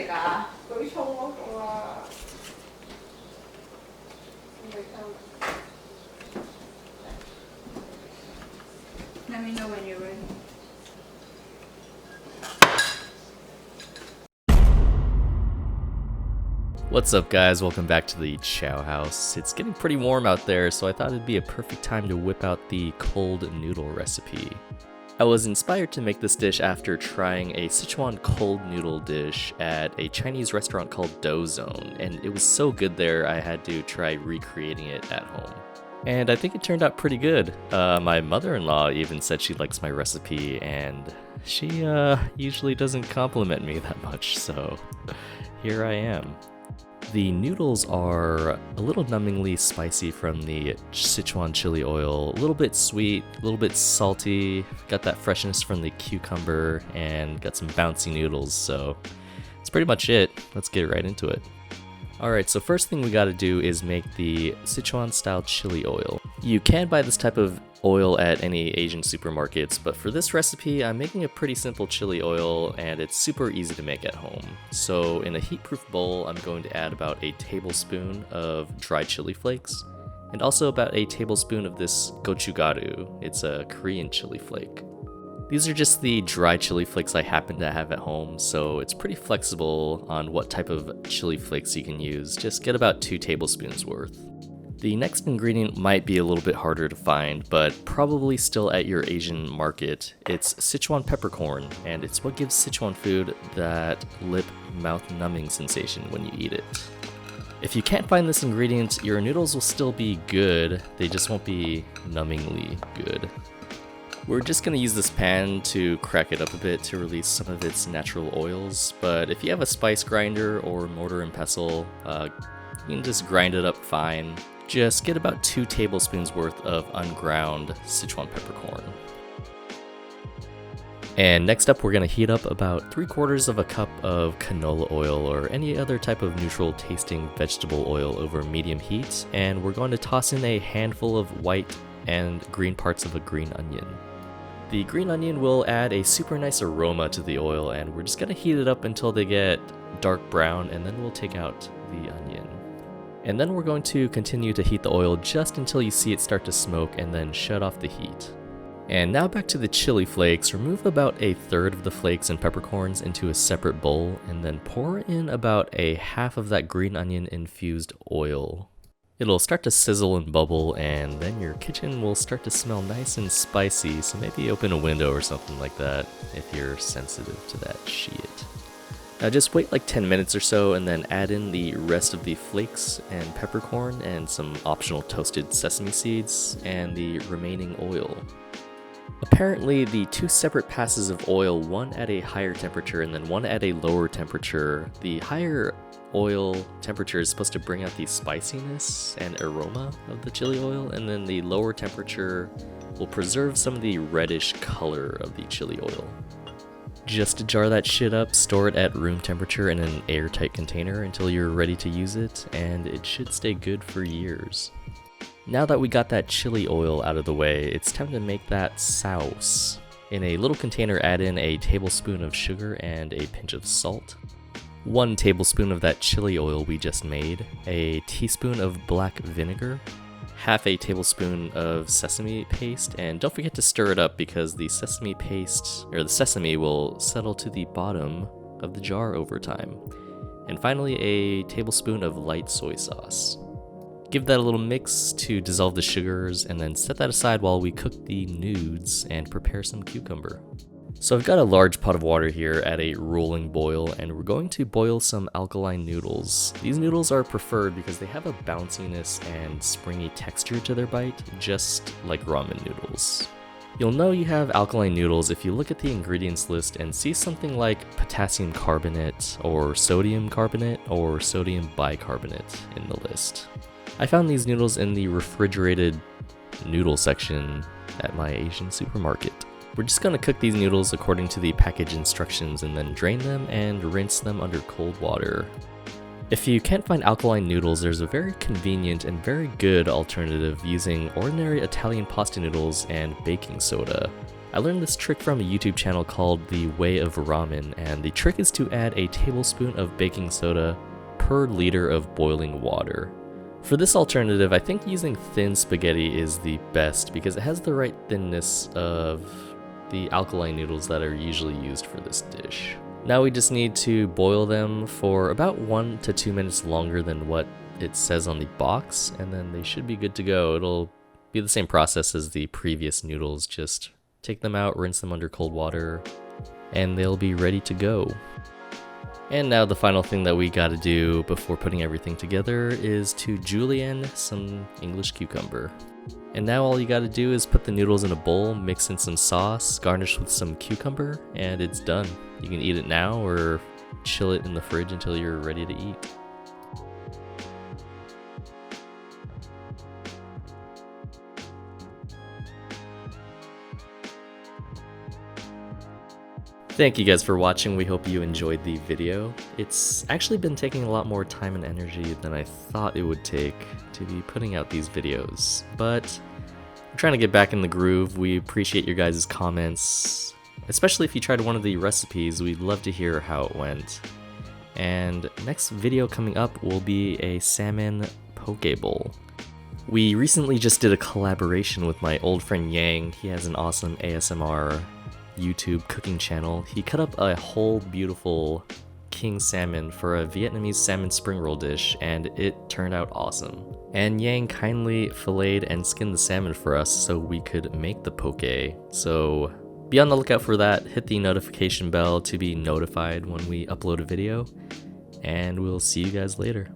㗎？舉重嗰個啊，Let me know when you're ready. What's up guys, welcome back to the Chow House. It's getting pretty warm out there, so I thought it'd be a perfect time to whip out the cold noodle recipe. I was inspired to make this dish after trying a Sichuan cold noodle dish at a Chinese restaurant called Dough Zone, and it was so good there I had to try recreating it at home. And I think it turned out pretty good. My mother-in-law even said she likes my recipe, and she usually doesn't compliment me that much, so here I am. The noodles are a little numbingly spicy from the Sichuan chili oil, a little bit sweet, a little bit salty, got that freshness from the cucumber, and got some bouncy noodles, so that's pretty much it. Let's get right into it. Alright, so first thing we gotta do is make the Sichuan style chili oil. You can buy this type of oil at any Asian supermarkets, but for this recipe I'm making a pretty simple chili oil and it's super easy to make at home. So in a heat-proof bowl I'm going to add about a tablespoon of dried chili flakes and also about a tablespoon of this gochugaru. It's a Korean chili flake. These are just the dry chili flakes I happen to have at home, so it's pretty flexible on what type of chili flakes you can use. Just get about 2 tablespoons worth. The next ingredient might be a little bit harder to find, but probably still at your Asian market. It's Sichuan peppercorn, and it's what gives Sichuan food that lip, mouth numbing sensation when you eat it. If you can't find this ingredient, your noodles will still be good, they just won't be numbingly good. We're just going to use this pan to crack it up a bit to release some of its natural oils, but if you have a spice grinder or mortar and pestle, you can just grind it up fine. Just get about 2 tablespoons worth of unground Sichuan peppercorn. And next up we're going to heat up about 3/4 of a cup of canola oil or any other type of neutral tasting vegetable oil over medium heat, and we're going to toss in a handful of white and green parts of a green onion. The green onion will add a super nice aroma to the oil, and we're just going to heat it up until they get dark brown, and then we'll take out the onion. And then we're going to continue to heat the oil just until you see it start to smoke and then shut off the heat. And now back to the chili flakes. Remove about 1/3 of the flakes and peppercorns into a separate bowl, and then pour in about 1/2 of that green onion infused oil. It'll start to sizzle and bubble, and then your kitchen will start to smell nice and spicy, so maybe open a window or something like that if you're sensitive to that shit. Now just wait like 10 minutes or so and then add in the rest of the flakes and peppercorn and some optional toasted sesame seeds and the remaining oil. Apparently the 2 separate passes of oil, one at a higher temperature and then one at a lower temperature, the higher oil temperature is supposed to bring out the spiciness and aroma of the chili oil, and then the lower temperature will preserve some of the reddish color of the chili oil. Just to jar that shit up, store it at room temperature in an airtight container until you're ready to use it, and it should stay good for years. Now that we got that chili oil out of the way, it's time to make that sauce. In a little container, add in a tablespoon of sugar and a pinch of salt, 1 tablespoon of that chili oil we just made, a teaspoon of black vinegar, 1/2 tablespoon of sesame paste, and don't forget to stir it up because the sesame paste, or the sesame, will settle to the bottom of the jar over time. And finally, a tablespoon of light soy sauce. Give that a little mix to dissolve the sugars, and then set that aside while we cook the noods and prepare some cucumber. So I've got a large pot of water here at a rolling boil, and we're going to boil some alkaline noodles. These noodles are preferred because they have a bounciness and springy texture to their bite, just like ramen noodles. You'll know you have alkaline noodles if you look at the ingredients list and see something like potassium carbonate or sodium carbonate or sodium bicarbonate in the list. I found these noodles in the refrigerated noodle section at my Asian supermarket. We're just going to cook these noodles according to the package instructions and then drain them and rinse them under cold water. If you can't find alkaline noodles, there's a very convenient and very good alternative using ordinary Italian pasta noodles and baking soda. I learned this trick from a YouTube channel called The Way of Ramen, and the trick is to add a tablespoon of baking soda per liter of boiling water. For this alternative, I think using thin spaghetti is the best because it has the right thinness of the alkaline noodles that are usually used for this dish. Now we just need to boil them for about 1 to 2 minutes longer than what it says on the box, and then they should be good to go. It'll be the same process as the previous noodles, just take them out, rinse them under cold water, and they'll be ready to go. And now the final thing that we gotta do before putting everything together is to julienne some English cucumber. And now all you gotta do is put the noodles in a bowl, mix in some sauce, garnish with some cucumber, and it's done. You can eat it now or chill it in the fridge until you're ready to eat. Thank you guys for watching. We hope you enjoyed the video. It's actually been taking a lot more time and energy than I thought it would take to be putting out these videos, but I'm trying to get back in the groove. We appreciate your guys' comments, especially if you tried one of the recipes. We'd love to hear how it went. And next video coming up will be a salmon poke bowl. We recently just did a collaboration with my old friend Yang. He has an awesome ASMR YouTube cooking channel. He cut up a whole beautiful king salmon for a Vietnamese salmon spring roll dish, and it turned out awesome. And Yang kindly filleted and skinned the salmon for us so we could make the poke. So be on the lookout for that. Hit the notification bell to be notified when we upload a video, and we'll see you guys later.